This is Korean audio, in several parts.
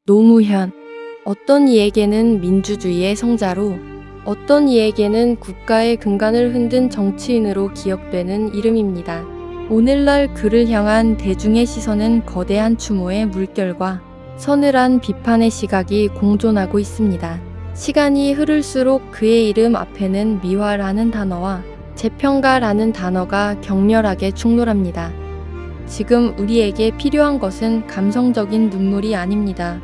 노무현. 어떤 이에게는 민주주의의 성자로, 어떤 이에게는 국가의 근간을 흔든 정치인으로 기억되는 이름입니다. 오늘날 그를 향한 대중의 시선은 거대한 추모의 물결과 서늘한 비판의 시각이 공존하고 있습니다. 시간이 흐를수록 그의 이름 앞에는 미화라는 단어와 재평가라는 단어가 격렬하게 충돌합니다. 지금 우리에게 필요한 것은 감성적인 눈물이 아닙니다.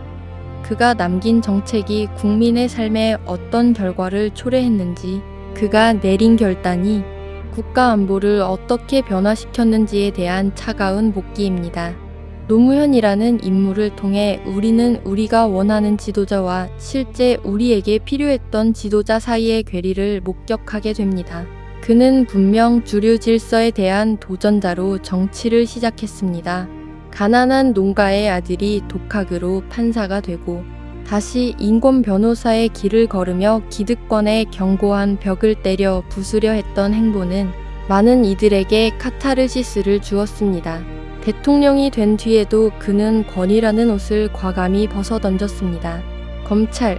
그가 남긴 정책이 국민의 삶에 어떤 결과를 초래했는지, 그가 내린 결단이 국가 안보를 어떻게 변화시켰는지에 대한 차가운 복기입니다. 노무현이라는 인물을 통해 우리는 우리가 원하는 지도자와 실제 우리에게 필요했던 지도자 사이의 괴리를 목격하게 됩니다. 그는 분명 주류 질서에 대한 도전자로 정치를 시작했습니다. 가난한 농가의 아들이 독학으로 판사가 되고 다시 인권 변호사의 길을 걸으며 기득권의 견고한 벽을 때려 부수려 했던 행보는 많은 이들에게 카타르시스를 주었습니다. 대통령이 된 뒤에도 그는 권위라는 옷을 과감히 벗어던졌습니다. 검찰,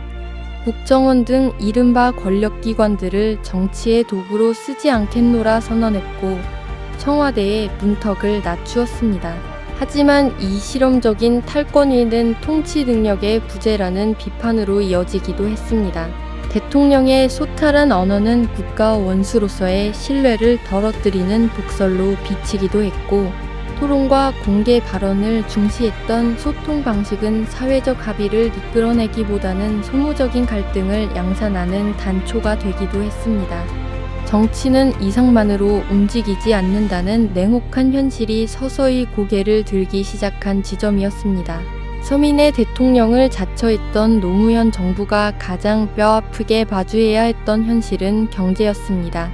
국정원 등 이른바 권력기관들을 정치의 도구로 쓰지 않겠노라 선언했고 청와대의 문턱을 낮추었습니다. 하지만 이 실험적인 탈권위는 통치 능력의 부재라는 비판으로 이어지기도 했습니다. 대통령의 소탈한 언어는 국가 원수로서의 신뢰를 덜어뜨리는 독설로 비치기도 했고 토론과 공개 발언을 중시했던 소통 방식은 사회적 합의를 이끌어내기보다는 소모적인 갈등을 양산하는 단초가 되기도 했습니다. 정치는 이상만으로 움직이지 않는다는 냉혹한 현실이 서서히 고개를 들기 시작한 지점이었습니다. 서민의 대통령을 자처했던 노무현 정부가 가장 뼈아프게 마주해야 했던 현실은 경제였습니다.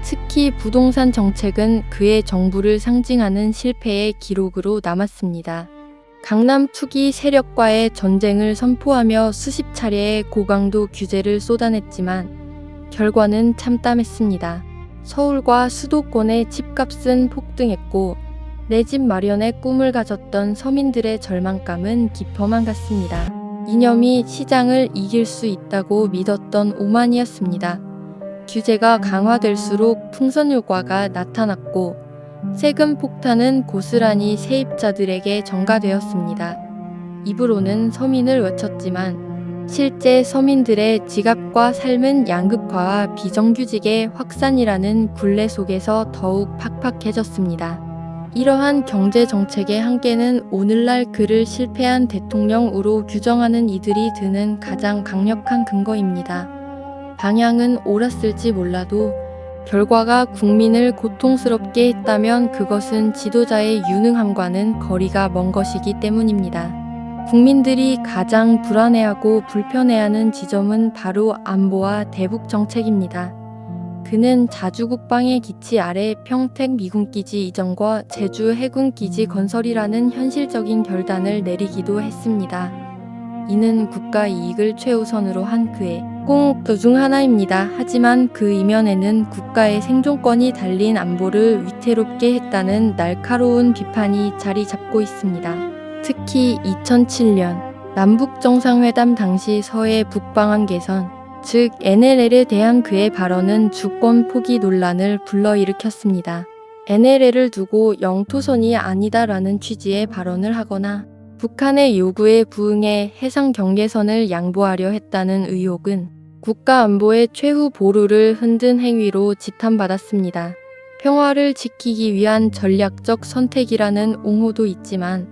특히 부동산 정책은 그의 정부를 상징하는 실패의 기록으로 남았습니다. 강남 투기 세력과의 전쟁을 선포하며 수십 차례의 고강도 규제를 쏟아냈지만 결과는 참담했습니다. 서울과 수도권의 집값은 폭등했고 내 집 마련의 꿈을 가졌던 서민들의 절망감은 깊어만 갔습니다. 이념이 시장을 이길 수 있다고 믿었던 오만이었습니다. 규제가 강화될수록 풍선 효과가 나타났고 세금 폭탄은 고스란히 세입자들에게 전가되었습니다. 입으로는 서민을 외쳤지만 실제 서민들의 지갑과 삶은 양극화와 비정규직의 확산이라는 굴레 속에서 더욱 팍팍해졌습니다. 이러한 경제정책의 한계는 오늘날 그를 실패한 대통령으로 규정하는 이들이 드는 가장 강력한 근거입니다. 방향은 옳았을지 몰라도 결과가 국민을 고통스럽게 했다면 그것은 지도자의 유능함과는 거리가 먼 것이기 때문입니다. 국민들이 가장 불안해하고 불편해하는 지점은 바로 안보와 대북 정책입니다. 그는 자주국방의 기치 아래 평택 미군기지 이전과 제주 해군기지 건설이라는 현실적인 결단을 내리기도 했습니다. 이는 국가 이익을 최우선으로 한 그의 꼭 중 하나입니다. 하지만 그 이면에는 국가의 생존권이 달린 안보를 위태롭게 했다는 날카로운 비판이 자리 잡고 있습니다. 특히 2007년 남북정상회담 당시 서해 북방한 개선, 즉 NLL에 대한 그의 발언은 주권 포기 논란을 불러일으켰습니다. NLL을 두고 영토선이 아니다라는 취지의 발언을 하거나 북한의 요구에 부응해 해상 경계선을 양보하려 했다는 의혹은 국가 안보의 최후 보루를 흔든 행위로 지탄받았습니다. 평화를 지키기 위한 전략적 선택이라는 옹호도 있지만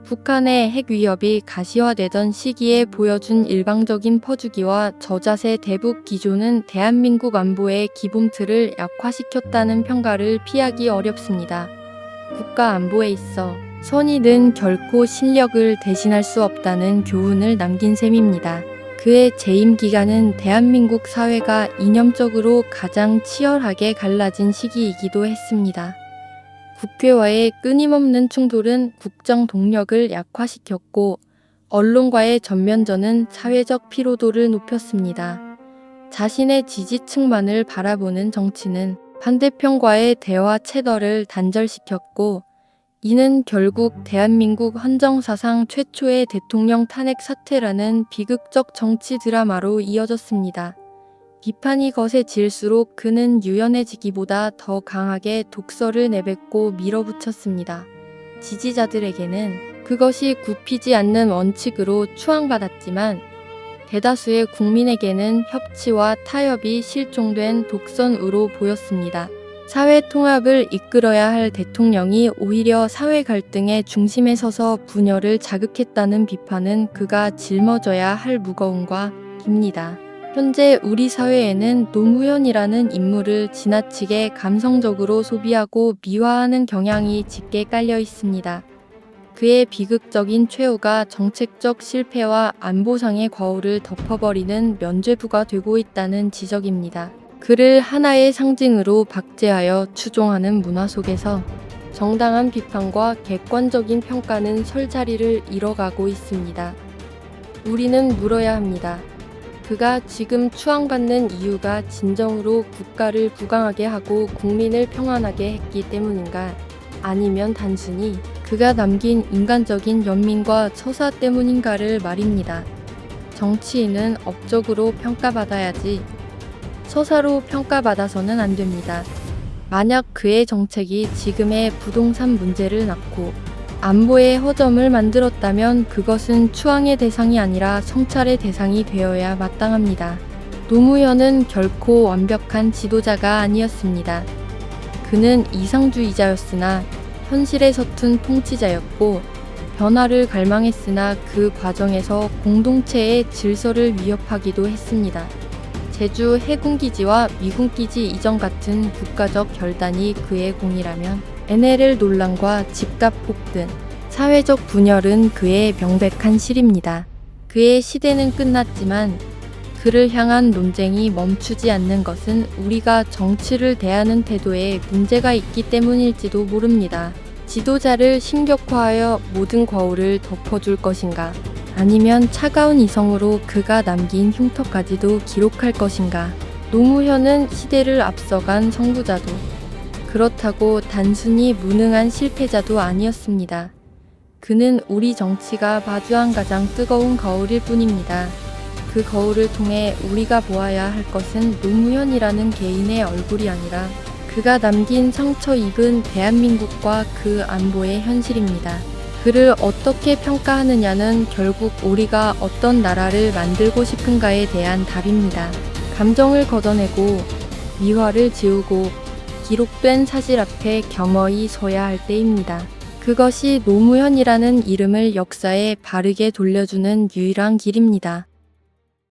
북한의 핵 위협이 가시화되던 시기에 보여준 일방적인 퍼주기와 저자세 대북 기조는 대한민국 안보의 기본틀을 약화시켰다는 평가를 피하기 어렵습니다. 국가 안보에 있어 선의는 결코 실력을 대신할 수 없다는 교훈을 남긴 셈입니다. 그의 재임 기간은 대한민국 사회가 이념적으로 가장 치열하게 갈라진 시기이기도 했습니다. 국회와의 끊임없는 충돌은 국정 동력을 약화시켰고 언론과의 전면전은 사회적 피로도를 높였습니다. 자신의 지지층만을 바라보는 정치는 반대편과의 대화 채널을 단절시켰고 이는 결국 대한민국 헌정사상 최초의 대통령 탄핵 사태라는 비극적 정치 드라마로 이어졌습니다. 비판이 거세질수록 그는 유연해지기보다 더 강하게 독설을 내뱉고 밀어붙였습니다. 지지자들에게는 그것이 굽히지 않는 원칙으로 추앙받았지만 대다수의 국민에게는 협치와 타협이 실종된 독선으로 보였습니다. 사회 통합을 이끌어야 할 대통령이 오히려 사회 갈등의 중심에 서서 분열을 자극했다는 비판은 그가 짊어져야 할 무거움과 깁니다. 현재 우리 사회에는 노무현이라는 인물을 지나치게 감성적으로 소비하고 미화하는 경향이 짙게 깔려 있습니다. 그의 비극적인 최후가 정책적 실패와 안보상의 과오를 덮어버리는 면죄부가 되고 있다는 지적입니다. 그를 하나의 상징으로 박제하여 추종하는 문화 속에서 정당한 비판과 객관적인 평가는 설 자리를 잃어가고 있습니다. 우리는 물어야 합니다. 그가 지금 추앙받는 이유가 진정으로 국가를 부강하게 하고 국민을 평안하게 했기 때문인가? 아니면 단순히 그가 남긴 인간적인 연민과 처사 때문인가를 말입니다. 정치인은 업적으로 평가받아야지 서사로 평가받아서는 안 됩니다. 만약 그의 정책이 지금의 부동산 문제를 낳고 안보의 허점을 만들었다면 그것은 추앙의 대상이 아니라 성찰의 대상이 되어야 마땅합니다. 노무현은 결코 완벽한 지도자가 아니었습니다. 그는 이상주의자였으나 현실에 서툰 통치자였고 변화를 갈망했으나 그 과정에서 공동체의 질서를 위협하기도 했습니다. 제주 해군기지와 미군기지 이전 같은 국가적 결단이 그의 공이라면 NLL 논란과 집값 폭등, 사회적 분열은 그의 명백한 실입니다. 그의 시대는 끝났지만 그를 향한 논쟁이 멈추지 않는 것은 우리가 정치를 대하는 태도에 문제가 있기 때문일지도 모릅니다. 지도자를 신격화하여 모든 과오를 덮어줄 것인가? 아니면 차가운 이성으로 그가 남긴 흉터까지도 기록할 것인가? 노무현은 시대를 앞서간 선구자도 그렇다고 단순히 무능한 실패자도 아니었습니다. 그는 우리 정치가 마주한 가장 뜨거운 거울일 뿐입니다. 그 거울을 통해 우리가 보아야 할 것은 노무현이라는 개인의 얼굴이 아니라 그가 남긴 상처 입은 대한민국과 그 안보의 현실입니다. 그를 어떻게 평가하느냐는 결국 우리가 어떤 나라를 만들고 싶은가에 대한 답입니다. 감정을 걷어내고 미화를 지우고 기록된 사실 앞에 겸허히 서야 할 때입니다. 그것이 노무현이라는 이름을 역사에 바르게 돌려주는 유일한 길입니다.